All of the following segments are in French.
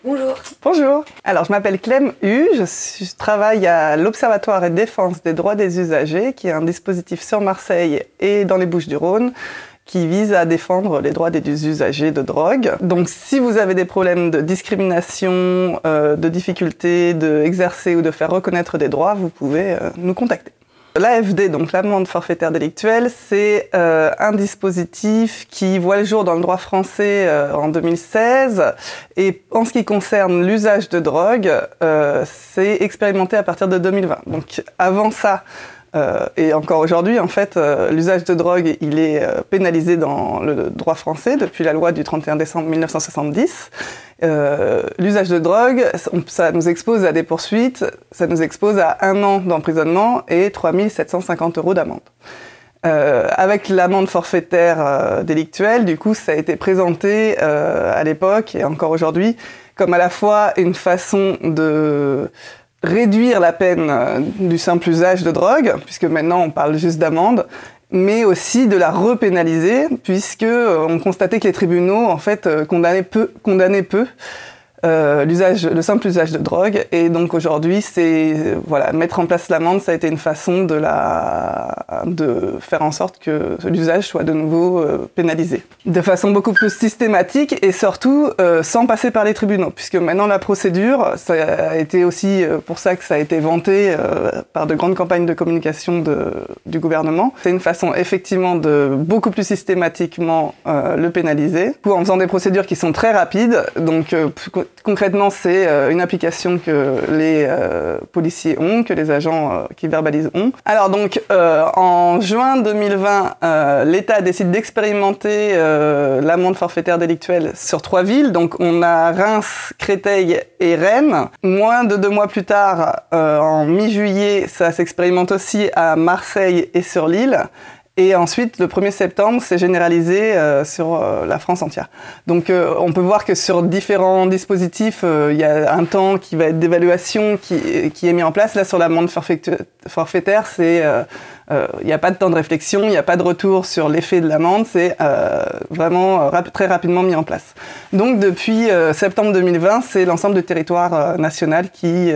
Bonjour. Bonjour. Alors, je m'appelle Clem Hu, je travaille à l'Observatoire et défense des droits des usagers, qui est un dispositif sur Marseille et dans les Bouches-du-Rhône, qui vise à défendre les droits des usagers de drogue. Donc, si vous avez des problèmes de discrimination, de difficulté d'exercer ou de faire reconnaître des droits, vous pouvez nous contacter. L'AFD, donc l'amende forfaitaire délictuelle, c'est un dispositif qui voit le jour dans le droit français en 2016. Et en ce qui concerne l'usage de drogue, c'est expérimenté à partir de 2020. Donc avant ça, et encore aujourd'hui, en fait, l'usage de drogue, il est pénalisé dans le droit français depuis la loi du 31 décembre 1970. L'usage de drogue, ça nous expose à des poursuites, ça nous expose à 1 an d'emprisonnement et 3 750 € d'amende. Avec l'amende forfaitaire délictuelle, du coup, ça a été présenté à l'époque et encore aujourd'hui comme à la fois une façon de réduire la peine du simple usage de drogue, puisque maintenant on parle juste d'amende, mais aussi de la repénaliser, puisque on constatait que les tribunaux en fait condamnaient peu le simple usage de drogue, et donc aujourd'hui c'est mettre en place l'amende, ça a été une façon de faire en sorte que l'usage soit de nouveau pénalisé de façon beaucoup plus systématique et surtout sans passer par les tribunaux, puisque maintenant la procédure, ça a été aussi pour ça que ça a été vanté par de grandes campagnes de communication du gouvernement. C'est une façon effectivement de beaucoup plus systématiquement le pénaliser, en faisant des procédures qui sont très rapides. Donc concrètement, c'est une application que les policiers ont, que les agents qui verbalisent ont. Alors donc, en juin 2020, l'État décide d'expérimenter l'amende forfaitaire délictuelle sur 3 villes. Donc on a Reims, Créteil et Rennes. Moins de 2 mois plus tard, en mi-juillet, ça s'expérimente aussi à Marseille et sur l'île. Et ensuite, le 1er septembre, c'est généralisé sur la France entière. Donc on peut voir que sur différents dispositifs, il y a un temps qui va être d'évaluation qui est mis en place. Là, sur l'amende forfaitaire, il n'y a pas de temps de réflexion, il n'y a pas de retour sur l'effet de l'amende, c'est vraiment très rapidement mis en place. Donc depuis septembre 2020, c'est l'ensemble du territoire national qui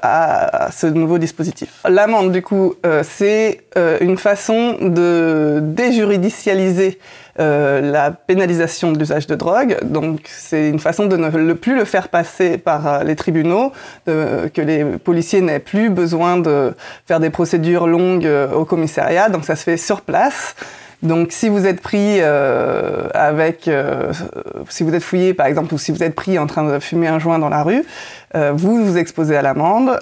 a ce nouveau dispositif. L'amende, du coup, c'est une façon de déjuridicialiser la pénalisation de l'usage de drogue. Donc c'est une façon de ne plus le faire passer par les tribunaux, que les policiers n'aient plus besoin de faire des procédures longues au commissariat, donc ça se fait sur place. Donc si vous êtes pris si vous êtes fouillé par exemple, ou si vous êtes pris en train de fumer un joint dans la rue, vous vous exposez à l'amende,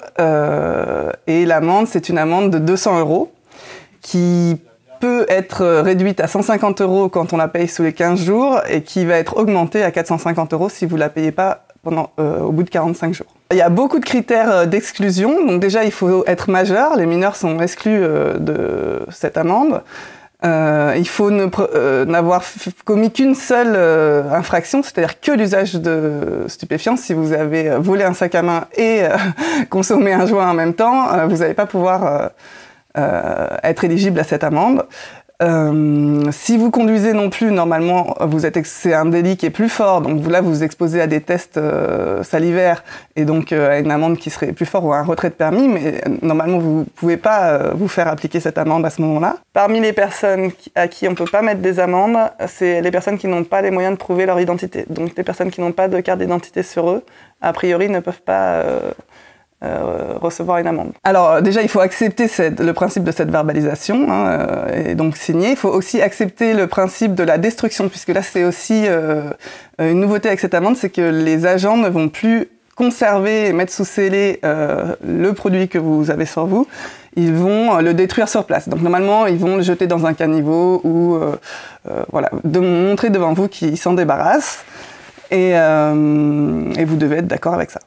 et l'amende, c'est une amende de 200 € qui peut être réduite à 150 € quand on la paye sous les 15 jours et qui va être augmentée à 450 € si vous la payez pas au bout de 45 jours. Il y a beaucoup de critères d'exclusion. Donc déjà, il faut être majeur. Les mineurs sont exclus de cette amende. Il faut n'avoir commis qu'une seule infraction, c'est-à-dire que l'usage de stupéfiants. Si vous avez volé un sac à main et consommé un joint en même temps, vous n'allez pas pouvoir être éligible à cette amende. Si vous conduisez non plus, normalement, c'est un délit qui est plus fort, donc là vous vous exposez à des tests salivaires et donc à une amende qui serait plus forte ou à un retrait de permis, mais normalement vous pouvez pas vous faire appliquer cette amende à ce moment-là. Parmi les personnes à qui on peut pas mettre des amendes, c'est les personnes qui n'ont pas les moyens de prouver leur identité. Donc les personnes qui n'ont pas de carte d'identité sur eux, a priori ne peuvent pas recevoir une amende. Alors déjà, il faut accepter le principe de cette verbalisation, et donc signer. Il faut aussi accepter le principe de la destruction, puisque là c'est aussi une nouveauté avec cette amende, c'est que les agents ne vont plus conserver et mettre sous scellé le produit que vous avez sur vous. Ils vont le détruire sur place. Donc normalement, ils vont le jeter dans un caniveau ou de montrer devant vous qu'ils s'en débarrassent. Et vous devez être d'accord avec ça.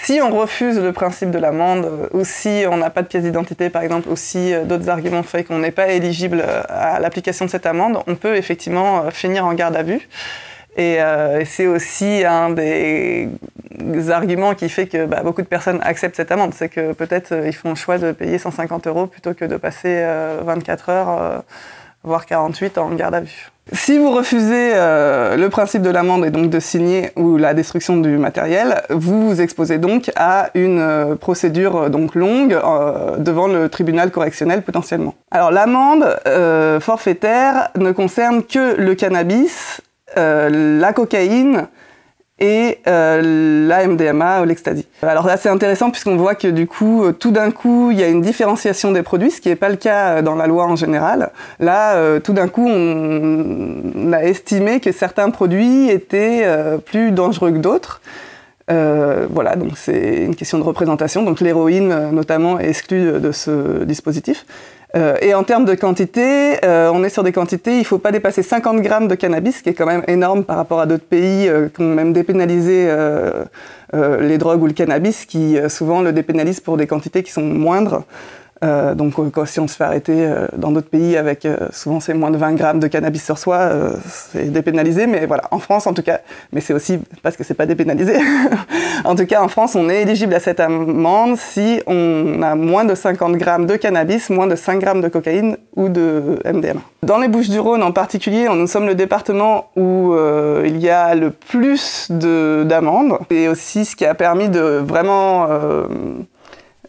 Si on refuse le principe de l'amende, ou si on n'a pas de pièce d'identité par exemple, ou si d'autres arguments font qu'on n'est pas éligible à l'application de cette amende, on peut effectivement finir en garde à vue. Et c'est aussi un des arguments qui fait que beaucoup de personnes acceptent cette amende. C'est que peut-être ils font le choix de payer 150 € plutôt que de passer 24 heures, voire 48 en garde à vue. Si vous refusez le principe de l'amende et donc de signer ou la destruction du matériel, vous vous exposez donc à une procédure donc longue devant le tribunal correctionnel potentiellement. Alors l'amende forfaitaire ne concerne que le cannabis, la cocaïne et la MDMA ou l'ecstasy. Alors là c'est intéressant puisqu'on voit que du coup, tout d'un coup, il y a une différenciation des produits, ce qui n'est pas le cas dans la loi en général. Là, tout d'un coup, on a estimé que certains produits étaient plus dangereux que d'autres. Voilà, donc c'est une question de représentation. Donc l'héroïne notamment est exclue de ce dispositif. Et en termes de quantité, on est sur des quantités, il ne faut pas dépasser 50 grammes de cannabis, ce qui est quand même énorme par rapport à d'autres pays qui ont même dépénalisé les drogues ou le cannabis, qui souvent le dépénalisent pour des quantités qui sont moindres. Donc si on se fait arrêter dans d'autres pays avec souvent c'est moins de 20 grammes de cannabis sur soi, c'est dépénalisé, mais voilà, en France en tout cas, mais c'est aussi parce que c'est pas dépénalisé. En tout cas en France on est éligible à cette amende si on a moins de 50 grammes de cannabis, moins de 5 grammes de cocaïne ou de MDMA. Dans les Bouches-du-Rhône en particulier, nous sommes le département où il y a le plus d'amendes, et aussi ce qui a permis de vraiment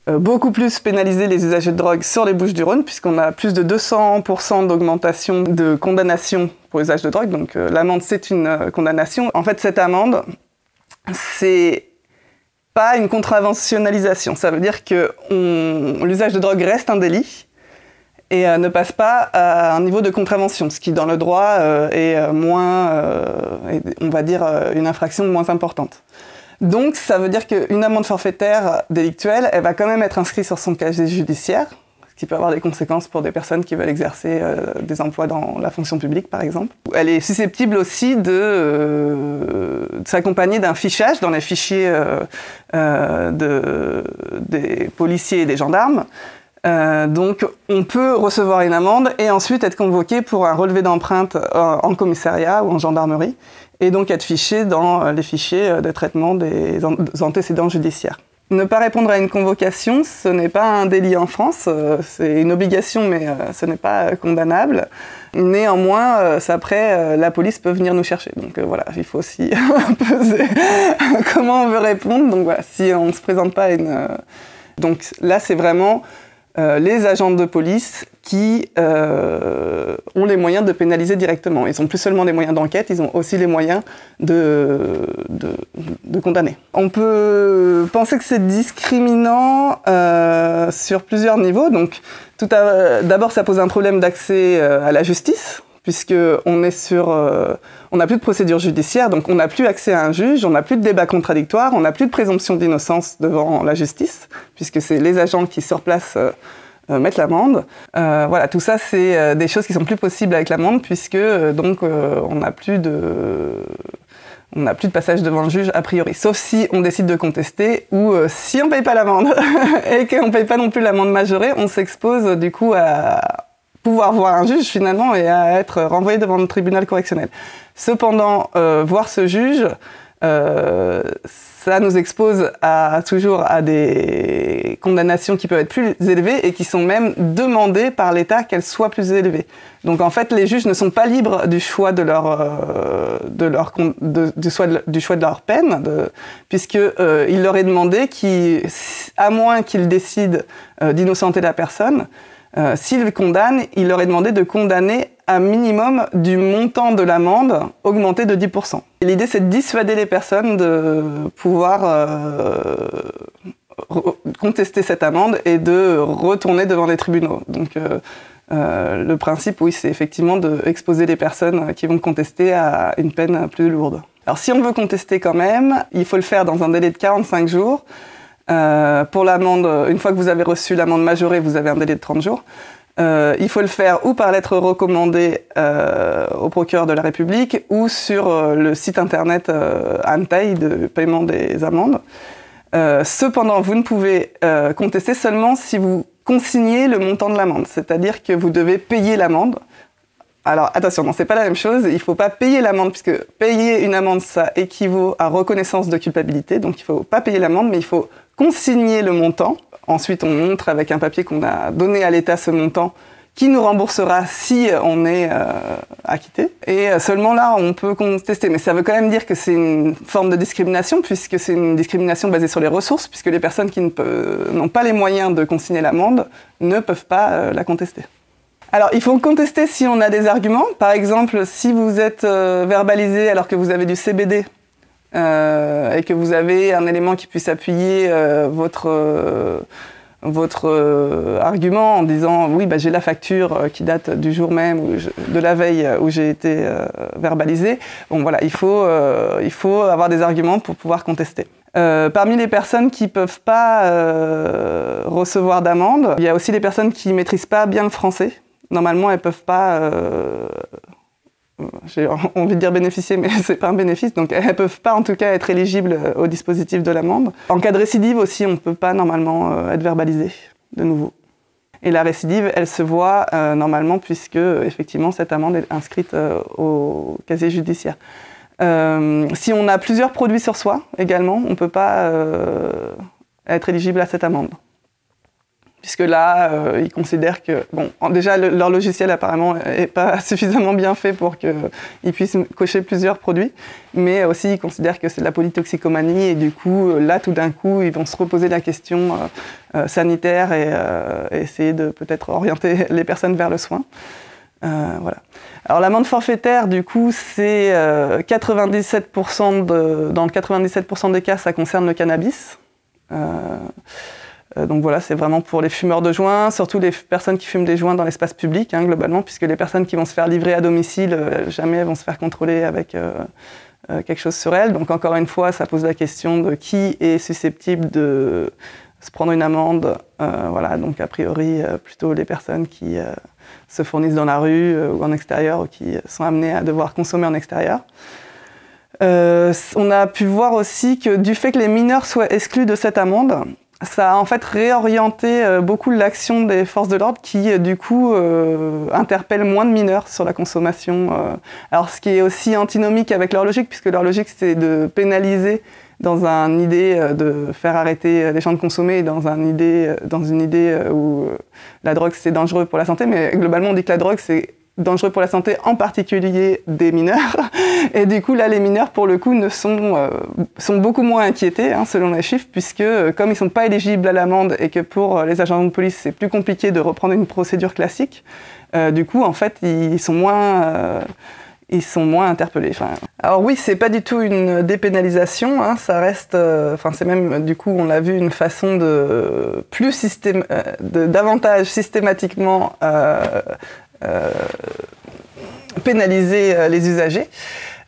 beaucoup plus pénaliser les usagers de drogue sur les Bouches-du-Rhône, puisqu'on a plus de 200% d'augmentation de condamnation pour usage de drogue. Donc l'amende, c'est une condamnation. En fait, cette amende, c'est pas une contraventionnalisation. Ça veut dire que l'usage de drogue reste un délit et ne passe pas à un niveau de contravention, ce qui dans le droit est on va dire, une infraction moins importante. Donc, ça veut dire qu'une amende forfaitaire délictuelle, elle va quand même être inscrite sur son casier judiciaire, ce qui peut avoir des conséquences pour des personnes qui veulent exercer des emplois dans la fonction publique, par exemple. Elle est susceptible aussi de s'accompagner d'un fichage dans les fichiers des policiers et des gendarmes. Donc, on peut recevoir une amende et ensuite être convoqué pour un relevé d'empreinte en commissariat ou en gendarmerie, et donc être fiché dans les fichiers de traitement des antécédents judiciaires. Ne pas répondre à une convocation, ce n'est pas un délit en France, c'est une obligation, mais ce n'est pas condamnable. Néanmoins, après, la police peut venir nous chercher. Donc voilà, il faut aussi peser comment on veut répondre. Donc voilà, si on ne se présente pas à une... Donc là, c'est vraiment les agents de police qui ont les moyens de pénaliser directement. Ils n'ont plus seulement les moyens d'enquête, ils ont aussi les moyens de condamner. On peut penser que c'est discriminant sur plusieurs niveaux. Donc, d'abord, ça pose un problème d'accès à la justice, puisqu'on n'a plus de procédure judiciaire, donc on n'a plus accès à un juge, on n'a plus de débat contradictoire, on n'a plus de présomption d'innocence devant la justice, puisque c'est les agents qui, sur place, mettent l'amende. Voilà, tout ça, c'est des choses qui sont plus possibles avec l'amende, puisque on n'a plus de passage devant le juge a priori, sauf si on décide de contester ou si on ne paye pas l'amende et qu'on ne paye pas non plus l'amende majorée, on s'expose du coup à pouvoir voir un juge finalement et à être renvoyé devant le tribunal correctionnel. Cependant, voir ce juge, ça nous expose toujours à des condamnations qui peuvent être plus élevées et qui sont même demandées par l'État qu'elles soient plus élevées. Donc en fait, les juges ne sont pas libres du choix du choix de leur peine, puisqu'il leur est demandé, à moins qu'ils décident d'innocenter la personne, s'ils condamnent, il leur est demandé de condamner un minimum du montant de l'amende augmenté de 10%. Et l'idée, c'est de dissuader les personnes de pouvoir contester cette amende et de retourner devant les tribunaux. Donc, le principe, oui, c'est effectivement d'exposer les personnes qui vont contester à une peine plus lourde. Alors, si on veut contester quand même, il faut le faire dans un délai de 45 jours. Pour l'amende, une fois que vous avez reçu l'amende majorée, vous avez un délai de 30 jours. Il faut le faire ou par lettre recommandée au procureur de la République ou sur le site internet ANTAI de paiement des amendes. Cependant, vous ne pouvez contester seulement si vous consignez le montant de l'amende, c'est-à-dire que vous devez payer l'amende. Alors attention, non, c'est pas la même chose, il ne faut pas payer l'amende, puisque payer une amende, ça équivaut à reconnaissance de culpabilité, donc il ne faut pas payer l'amende, mais il faut consigner le montant. Ensuite, on montre avec un papier qu'on a donné à l'État ce montant qui nous remboursera si on est acquitté. Et seulement là, on peut contester. Mais ça veut quand même dire que c'est une forme de discrimination, puisque c'est une discrimination basée sur les ressources, puisque les personnes qui n'ont pas les moyens de consigner l'amende ne peuvent pas la contester. Alors, il faut contester si on a des arguments. Par exemple, si vous êtes verbalisé alors que vous avez du CBD et que vous avez un élément qui puisse appuyer votre argument en disant « oui, bah, j'ai la facture qui date du jour même, de la veille où j'ai été verbalisé », bon voilà, il faut avoir des arguments pour pouvoir contester. Parmi les personnes qui ne peuvent pas recevoir d'amende, il y a aussi les personnes qui ne maîtrisent pas bien le français. Normalement, elles ne peuvent pas, j'ai envie de dire bénéficier, mais ce n'est pas un bénéfice, donc elles ne peuvent pas en tout cas être éligibles au dispositif de l'amende. En cas de récidive aussi, on ne peut pas normalement être verbalisé de nouveau. Et la récidive, elle se voit normalement puisque effectivement cette amende est inscrite au casier judiciaire. Si on a plusieurs produits sur soi également, on ne peut pas être éligible à cette amende. Puisque là, ils considèrent que, bon, déjà leur logiciel apparemment n'est pas suffisamment bien fait pour qu'ils puissent cocher plusieurs produits, mais aussi ils considèrent que c'est de la polytoxicomanie et du coup, là, tout d'un coup, ils vont se reposer la question sanitaire et essayer de peut-être orienter les personnes vers le soin. Voilà. Alors l'amende forfaitaire, du coup, c'est 97% dans le 97% des cas, ça concerne le cannabis. Donc voilà, c'est vraiment pour les fumeurs de joints, surtout les personnes qui fument des joints dans l'espace public, hein, globalement, puisque les personnes qui vont se faire livrer à domicile, jamais elles vont se faire contrôler avec quelque chose sur elles. Donc encore une fois, ça pose la question de qui est susceptible de se prendre une amende. Voilà, donc a priori, plutôt les personnes qui se fournissent dans la rue ou en extérieur, ou qui sont amenées à devoir consommer en extérieur. On a pu voir aussi que du fait que les mineurs soient exclus de cette amende, ça a en fait réorienté beaucoup l'action des forces de l'ordre qui, du coup, interpellent moins de mineurs sur la consommation. Alors, ce qui est aussi antinomique avec leur logique, puisque leur logique, c'est de pénaliser dans une idée de faire arrêter les gens de consommer, dans une idée où la drogue, c'est dangereux pour la santé. Mais globalement, on dit que la drogue, c'est dangereux pour la santé, en particulier des mineurs. Et du coup, là, les mineurs, pour le coup, sont beaucoup moins inquiétés, hein, selon les chiffres, puisque comme ils ne sont pas éligibles à l'amende et que pour les agents de police, c'est plus compliqué de reprendre une procédure classique, du coup, en fait, ils sont moins interpellés. Enfin, alors oui, c'est pas du tout une dépénalisation, hein, ça reste, c'est même, du coup, on l'a vu, une façon de davantage systématiquement pénaliser les usagers.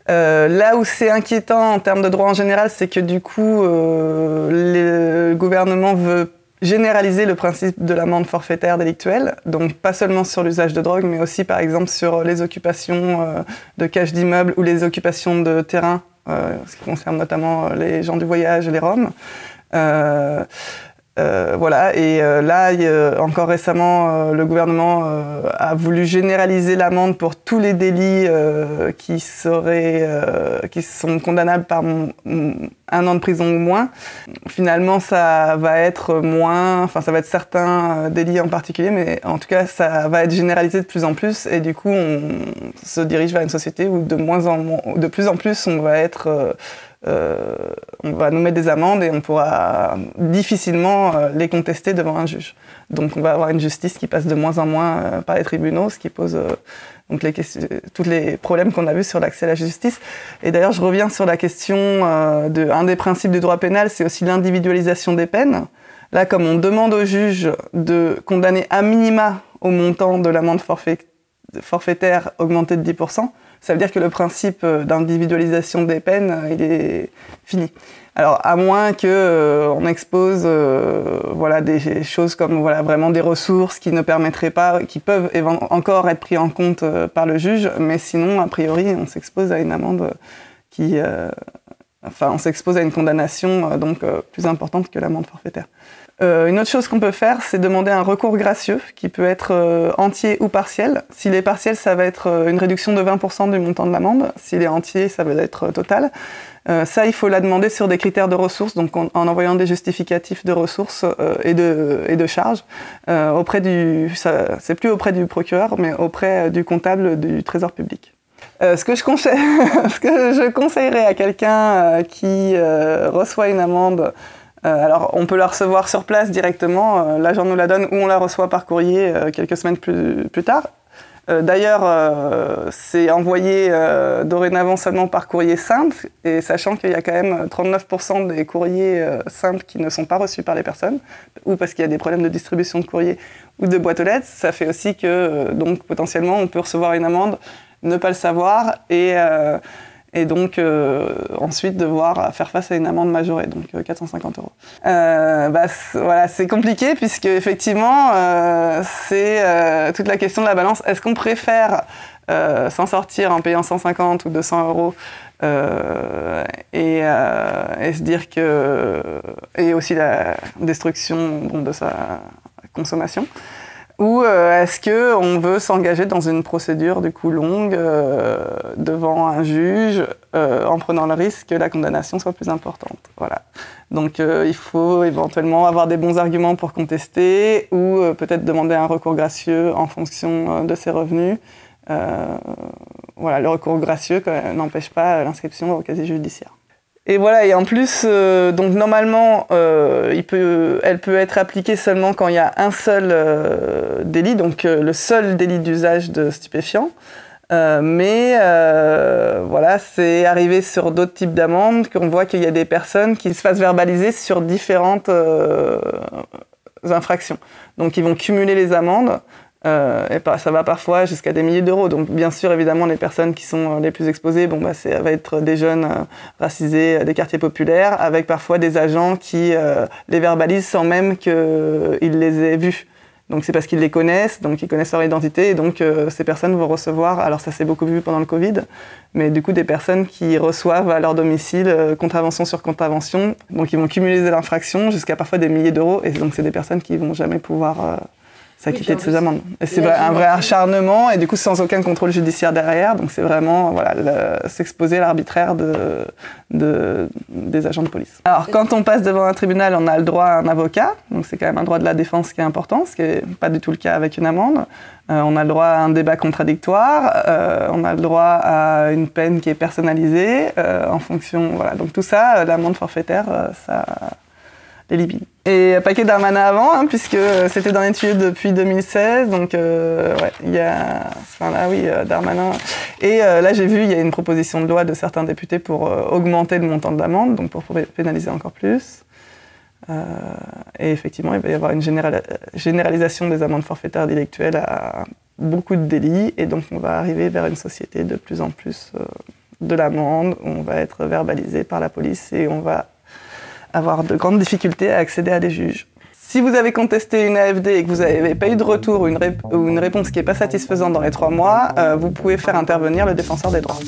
Là où c'est inquiétant en termes de droit en général, c'est que du coup, le gouvernement veut généraliser le principe de l'amende forfaitaire délictuelle, donc pas seulement sur l'usage de drogue, mais aussi par exemple sur les occupations de cages d'immeubles ou les occupations de terrain, ce qui concerne notamment les gens du voyage et les Roms. Voilà, et là, encore récemment, le gouvernement a voulu généraliser l'amende pour tous les délits qui sont condamnables par 1 an de prison ou moins. Finalement, ça va être ça va être certains délits en particulier, mais en tout cas, ça va être généralisé de plus en plus, et du coup, on se dirige vers une société où de plus en plus, on va nous mettre des amendes et on pourra difficilement les contester devant un juge. Donc on va avoir une justice qui passe de moins en moins par les tribunaux, ce qui pose tous les problèmes qu'on a vus sur l'accès à la justice. Et d'ailleurs, je reviens sur la question un des principes du droit pénal, c'est aussi l'individualisation des peines. Là, comme on demande au juge de condamner à minima au montant de l'amende forfaitaire augmentée de 10%, ça veut dire que le principe d'individualisation des peines, il est fini. Alors, à moins qu'on expose des choses comme vraiment des ressources qui ne permettraient pas, qui peuvent encore être pris en compte par le juge, mais sinon, a priori, on s'expose à une amende qui Enfin, on s'expose à une condamnation plus importante que l'amende forfaitaire. Une autre chose qu'on peut faire, c'est demander un recours gracieux, qui peut être entier ou partiel. S'il est partiel, ça va être une réduction de 20% du montant de l'amende. S'il est entier, ça va être total. Ça, il faut la demander sur des critères de ressources, donc en envoyant des justificatifs de ressources et de charges c'est plus auprès du procureur, mais auprès du comptable du Trésor public. Ce que je conseillerais à quelqu'un qui reçoit une amende, alors on peut la recevoir sur place directement, l'agent nous la donne, ou on la reçoit par courrier quelques semaines plus tard. D'ailleurs, c'est envoyé dorénavant seulement par courrier simple, et sachant qu'il y a quand même 39% des courriers simples qui ne sont pas reçus par les personnes, ou parce qu'il y a des problèmes de distribution de courrier ou de boîte aux lettres, ça fait aussi que donc potentiellement on peut recevoir une amende, ne pas le savoir, et donc ensuite devoir faire face à une amende majorée, donc 450 €. Voilà, c'est compliqué puisque effectivement c'est toute la question de la balance. Est-ce qu'on préfère s'en sortir en payant 150 ou 200 € et se dire que et aussi la destruction de sa consommation? Ou est-ce qu'on veut s'engager dans une procédure du coup longue devant un juge en prenant le risque que la condamnation soit plus importante? Voilà. Donc il faut éventuellement avoir des bons arguments pour contester ou peut-être demander un recours gracieux en fonction de ses revenus. Voilà, le recours gracieux n'empêche pas l'inscription au casier judiciaire. Et voilà, et en plus, donc normalement, elle peut être appliquée seulement quand il y a un seul délit, donc le seul délit d'usage de stupéfiants. Mais voilà, c'est arrivé sur d'autres types d'amendes qu'on voit qu'il y a des personnes qui se fassent verbaliser sur différentes infractions. Donc ils vont cumuler les amendes. Et ça va parfois jusqu'à des milliers d'euros. Donc bien sûr, évidemment, les personnes qui sont les plus exposées, ça va être des jeunes racisés des quartiers populaires, avec parfois des agents qui les verbalisent sans même qu'ils les aient vus. Donc c'est parce qu'ils les connaissent, donc ils connaissent leur identité, et donc ces personnes vont recevoir, alors ça s'est beaucoup vu pendant le Covid, mais du coup des personnes qui reçoivent à leur domicile contravention sur contravention, donc ils vont cumuler l'infraction jusqu'à parfois des milliers d'euros, et donc c'est des personnes qui vont jamais pouvoir s'acquitter de ces amendes. Et c'est un vrai acharnement, et du coup sans aucun contrôle judiciaire derrière, donc c'est vraiment s'exposer à l'arbitraire des agents de police. Alors quand on passe devant un tribunal, on a le droit à un avocat, donc c'est quand même un droit de la défense qui est important, ce qui n'est pas du tout le cas avec une amende. On a le droit à un débat contradictoire, on a le droit à une peine qui est personnalisée en fonction... Voilà. Donc tout ça, l'amende forfaitaire, ça l'élimine. Et paquet Darmanin avant, puisque c'était dans les tuyaux depuis 2016, donc il y a... Darmanin. Et là, j'ai vu, il y a une proposition de loi de certains députés pour augmenter le montant de l'amende, donc pour pénaliser encore plus. Et effectivement, il va y avoir une généralisation des amendes forfaitaires délictuelles à beaucoup de délits, et donc on va arriver vers une société de plus en plus de l'amende, où on va être verbalisé par la police et on va avoir de grandes difficultés à accéder à des juges. Si vous avez contesté une AFD et que vous n'avez pas eu de retour ou une réponse qui n'est pas satisfaisante dans les 3 mois, vous pouvez faire intervenir le défenseur des droits.